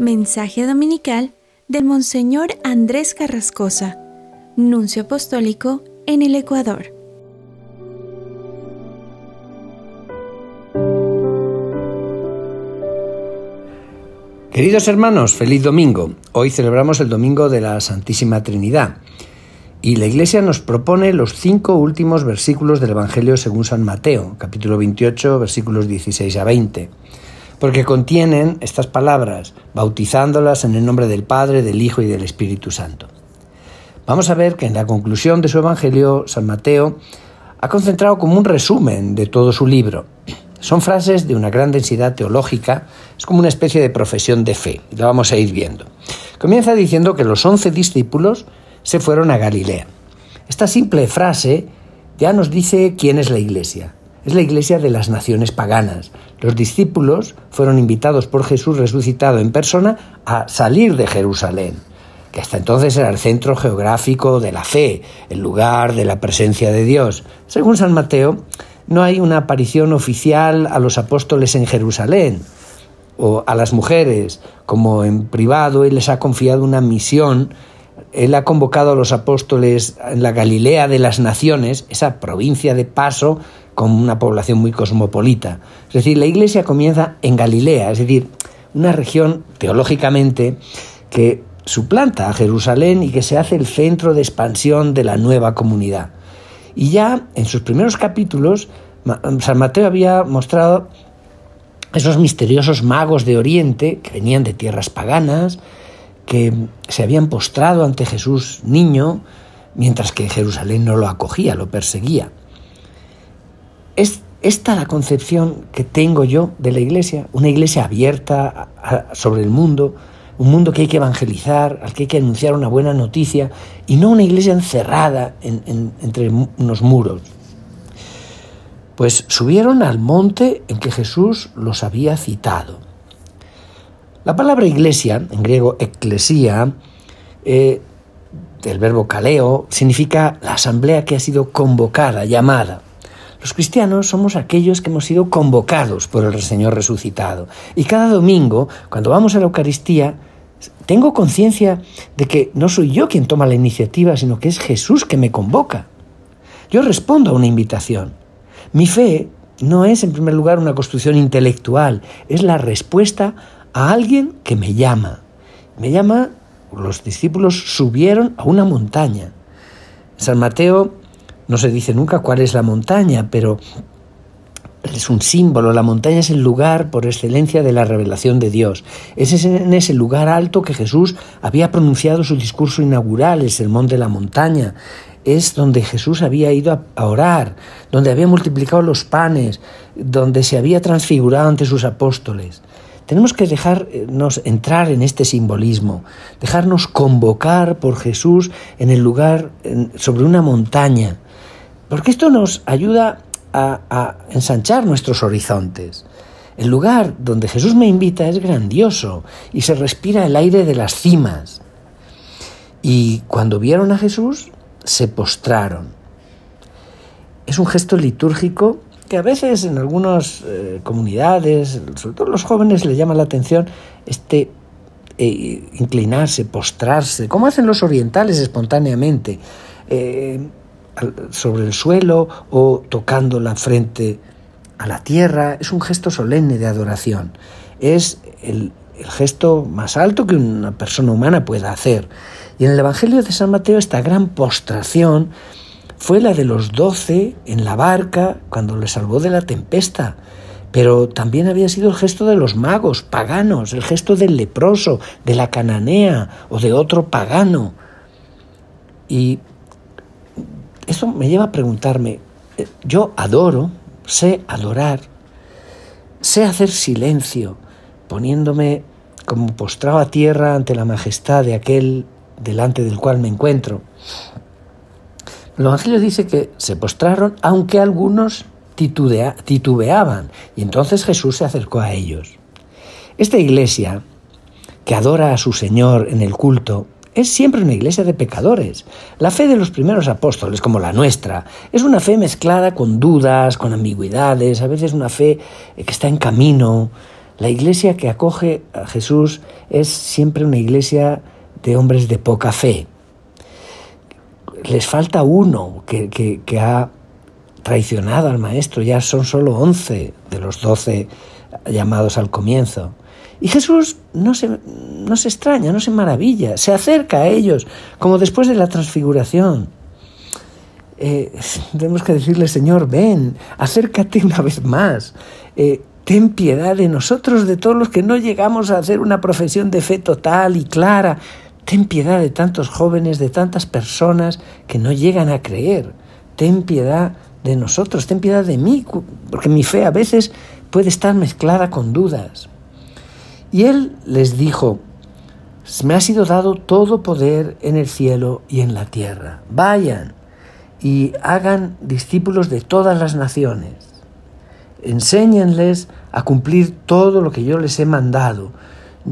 Mensaje dominical del Monseñor Andrés Carrascosa, Nuncio Apostólico en el Ecuador. Queridos hermanos, feliz domingo. Hoy celebramos el Domingo de la Santísima Trinidad y la Iglesia nos propone los 5 últimos versículos del Evangelio según San Mateo, capítulo 28, versículos 16 a 20, porque contienen estas palabras, bautizándolas en el nombre del Padre, del Hijo y del Espíritu Santo. Vamos a ver que en la conclusión de su Evangelio, San Mateo ha concentrado como un resumen de todo su libro. Son frases de una gran densidad teológica, es como una especie de profesión de fe, y la vamos a ir viendo. Comienza diciendo que los 11 discípulos se fueron a Galilea. Esta simple frase ya nos dice quién es la Iglesia. Es la Iglesia de las naciones paganas. Los discípulos fueron invitados por Jesús resucitado en persona a salir de Jerusalén, que hasta entonces era el centro geográfico de la fe, el lugar de la presencia de Dios. Según San Mateo, no hay una aparición oficial a los apóstoles en Jerusalén o a las mujeres, como en privado Él les ha confiado una misión. Él ha convocado a los apóstoles en la Galilea de las naciones, esa provincia de paso con una población muy cosmopolita. Es decir, la Iglesia comienza en Galilea, es decir, una región teológicamente que suplanta a Jerusalén y que se hace el centro de expansión de la nueva comunidad. Y ya en sus primeros capítulos, San Mateo había mostrado esos misteriosos magos de Oriente que venían de tierras paganas, que se habían postrado ante Jesús niño, mientras que Jerusalén no lo acogía, lo perseguía. ¿Es esta la concepción que tengo yo de la Iglesia? Una Iglesia abierta sobre el mundo, un mundo que hay que evangelizar, al que hay que anunciar una buena noticia, y no una Iglesia encerrada entre unos muros. Pues subieron al monte en que Jesús los había citado. La palabra iglesia, en griego eklesia, del verbo kaleo, significa la asamblea que ha sido convocada, llamada. Los cristianos somos aquellos que hemos sido convocados por el Señor resucitado. Y cada domingo, cuando vamos a la Eucaristía, tengo conciencia de que no soy yo quien toma la iniciativa, sino que es Jesús que me convoca. Yo respondo a una invitación. Mi fe no es, en primer lugar, una construcción intelectual, es la respuesta a alguien que me llama. Los discípulos subieron a una montaña. En San Mateo no se dice nunca cuál es la montaña, pero es un símbolo. La montaña es el lugar por excelencia de la revelación de Dios. Es en ese lugar alto que Jesús había pronunciado su discurso inaugural, el Sermón de la Montaña. Es donde Jesús había ido a orar, donde había multiplicado los panes, donde se había transfigurado ante sus apóstoles. Tenemos que dejarnos entrar en este simbolismo, dejarnos convocar por Jesús en el lugar, sobre una montaña, porque esto nos ayuda a ensanchar nuestros horizontes. El lugar donde Jesús me invita es grandioso y se respira el aire de las cimas. Y cuando vieron a Jesús, se postraron. Es un gesto litúrgico que a veces en algunas comunidades, sobre todo los jóvenes, les llama la atención inclinarse, postrarse, como hacen los orientales espontáneamente, sobre el suelo o tocando la frente a la tierra. Es un gesto solemne de adoración. Es el gesto más alto que una persona humana pueda hacer. Y en el Evangelio de San Mateo esta gran postración fue la de los 12 en la barca cuando les salvó de la tempesta, pero también había sido el gesto de los magos paganos, el gesto del leproso, de la cananea o de otro pagano. Y eso me lleva a preguntarme, yo adoro, sé adorar, sé hacer silencio, poniéndome como postrado a tierra ante la majestad de aquel delante del cual me encuentro. El Evangelio dice que se postraron, aunque algunos titubeaban, y entonces Jesús se acercó a ellos. Esta iglesia, que adora a su Señor en el culto, es siempre una iglesia de pecadores. La fe de los primeros apóstoles, como la nuestra, es una fe mezclada con dudas, con ambigüedades, a veces una fe que está en camino, La iglesia que acoge a Jesús es siempre una iglesia de hombres de poca fe. Les falta uno que ha traicionado al Maestro, ya son solo 11 de los 12 llamados al comienzo. Y Jesús no se extraña, no se maravilla, se acerca a ellos, como después de la transfiguración. Tenemos que decirle: Señor, ven, acércate una vez más, ten piedad de nosotros, de todos los que no llegamos a hacer una profesión de fe total y clara. Ten piedad de tantos jóvenes, de tantas personas que no llegan a creer. Ten piedad de nosotros, ten piedad de mí, porque mi fe a veces puede estar mezclada con dudas. Y Él les dijo: me ha sido dado todo poder en el cielo y en la tierra. Vayan y hagan discípulos de todas las naciones. Enséñenles a cumplir todo lo que yo les he mandado.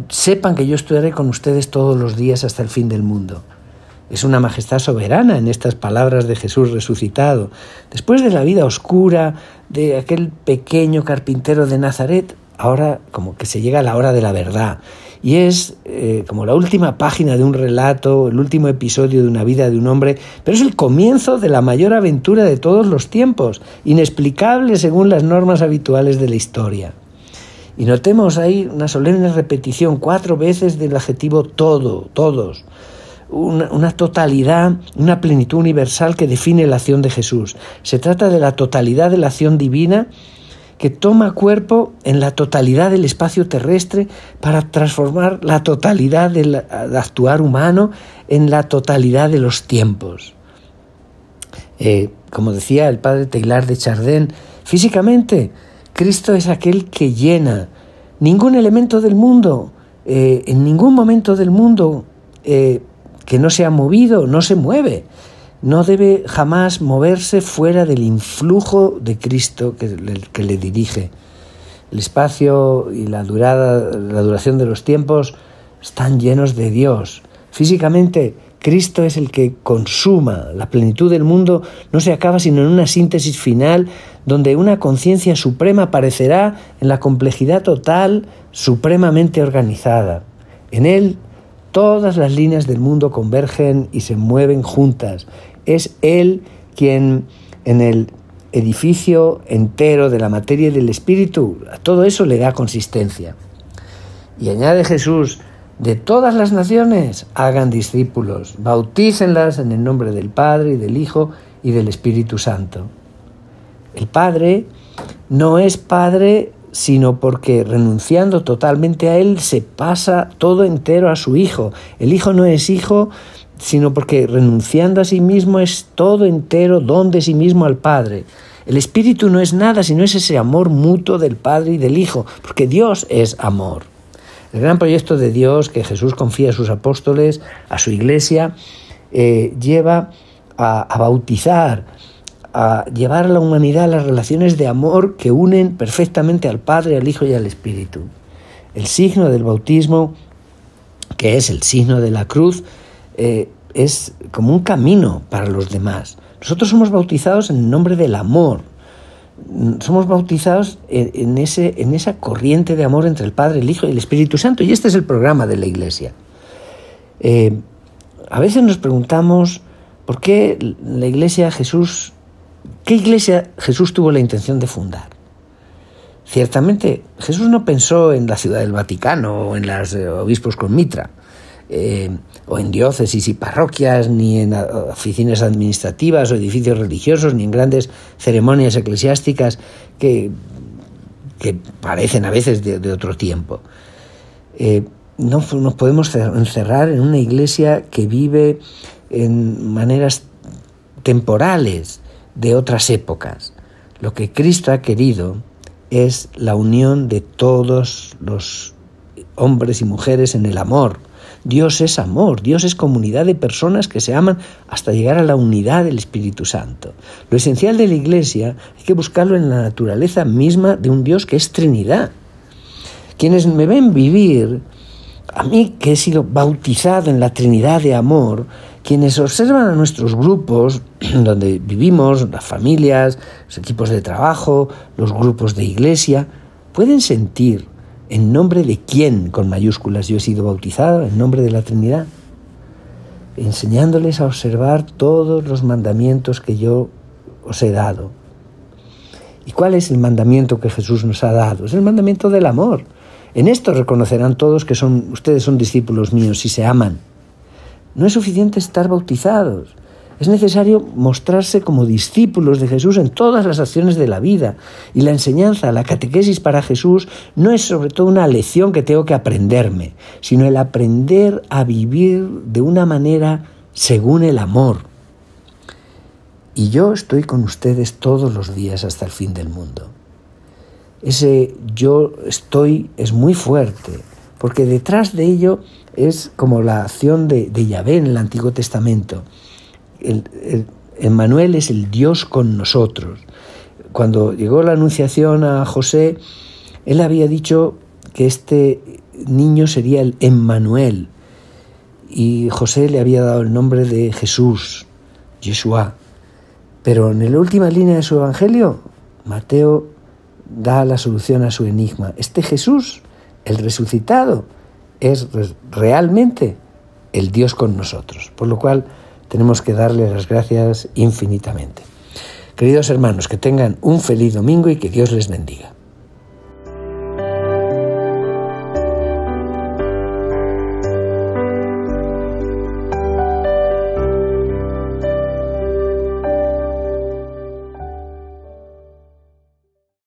Sepan que yo estaré con ustedes todos los días hasta el fin del mundo. Es una majestad soberana en estas palabras de Jesús resucitado. Después de la vida oscura de aquel pequeño carpintero de Nazaret, ahora como que se llega a la hora de la verdad. Y es como la última página de un relato, el último episodio de una vida de un hombre, pero es el comienzo de la mayor aventura de todos los tiempos, inexplicable según las normas habituales de la historia. Y notemos ahí una solemne repetición 4 veces del adjetivo todo, todos. Una totalidad, una plenitud universal que define la acción de Jesús. Se trata de la totalidad de la acción divina que toma cuerpo en la totalidad del espacio terrestre para transformar la totalidad del actuar humano en la totalidad de los tiempos. Como decía el padre Teilhard de Chardin, físicamente Cristo es aquel que llena. Ningún elemento del mundo, en ningún momento del mundo que no sea movido, no se mueve. No debe jamás moverse fuera del influjo de Cristo que le dirige. El espacio y la duración de los tiempos están llenos de Dios. Físicamente, Cristo es el que consuma. La plenitud del mundo no se acaba sino en una síntesis final donde una conciencia suprema aparecerá en la complejidad total, supremamente organizada. En Él, todas las líneas del mundo convergen y se mueven juntas. Es Él quien en el edificio entero de la materia y del espíritu, a todo eso le da consistencia. Y añade Jesús: de todas las naciones hagan discípulos, bautícenlas en el nombre del Padre y del Hijo y del Espíritu Santo. El Padre no es Padre sino porque renunciando totalmente a Él se pasa todo entero a su Hijo. El Hijo no es Hijo sino porque renunciando a sí mismo es todo entero don de sí mismo al Padre. El Espíritu no es nada sino es ese amor mutuo del Padre y del Hijo, porque Dios es amor. El gran proyecto de Dios que Jesús confía a sus apóstoles, a su iglesia, lleva a bautizar, a llevar a la humanidad a las relaciones de amor que unen perfectamente al Padre, al Hijo y al Espíritu. El signo del bautismo, que es el signo de la cruz, es como un camino para los demás. Nosotros somos bautizados en el nombre del amor. Somos bautizados en esa corriente de amor entre el Padre, el Hijo y el Espíritu Santo. Y este es el programa de la Iglesia. A veces nos preguntamos por qué la Iglesia ¿qué iglesia Jesús tuvo la intención de fundar? Ciertamente, Jesús no pensó en la Ciudad del Vaticano o en los obispos con mitra, o en diócesis y parroquias, ni en oficinas administrativas o edificios religiosos, ni en grandes ceremonias eclesiásticas que parecen a veces de otro tiempo. No nos podemos encerrar en una iglesia que vive en maneras temporales de otras épocas. Lo que Cristo ha querido es la unión de todos los hombres y mujeres en el amor. Dios es amor, Dios es comunidad de personas que se aman hasta llegar a la unidad del Espíritu Santo. Lo esencial de la Iglesia hay que buscarlo en la naturaleza misma de un Dios que es Trinidad. Quienes me ven vivir, a mí que he sido bautizado en la Trinidad de amor, quienes observan a nuestros grupos donde vivimos, las familias, los equipos de trabajo, los grupos de iglesia, pueden sentir ¿En nombre de quién, con mayúsculas, yo he sido bautizado? En nombre de la Trinidad. Enseñándoles a observar todos los mandamientos que yo os he dado. ¿Y cuál es el mandamiento que Jesús nos ha dado? Es el mandamiento del amor. En esto reconocerán todos que ustedes son discípulos míos si se aman. No es suficiente estar bautizados. Es necesario mostrarse como discípulos de Jesús en todas las acciones de la vida. Y la enseñanza, la catequesis para Jesús no es sobre todo una lección que tengo que aprenderme, sino el aprender a vivir de una manera según el amor. Y yo estoy con ustedes todos los días hasta el fin del mundo. Ese yo estoy es muy fuerte, porque detrás de ello es como la acción de Yahvé en el Antiguo Testamento. Emmanuel es el Dios con nosotros. Cuando llegó la anunciación a José, él había dicho que este niño sería el Emmanuel, y José le había dado el nombre de Jesús, Yeshua. Pero en la última línea de su evangelio, Mateo da la solución a su enigma. Este Jesús, el resucitado, es realmente el Dios con nosotros, por lo cual tenemos que darle las gracias infinitamente. Queridos hermanos, que tengan un feliz domingo y que Dios les bendiga.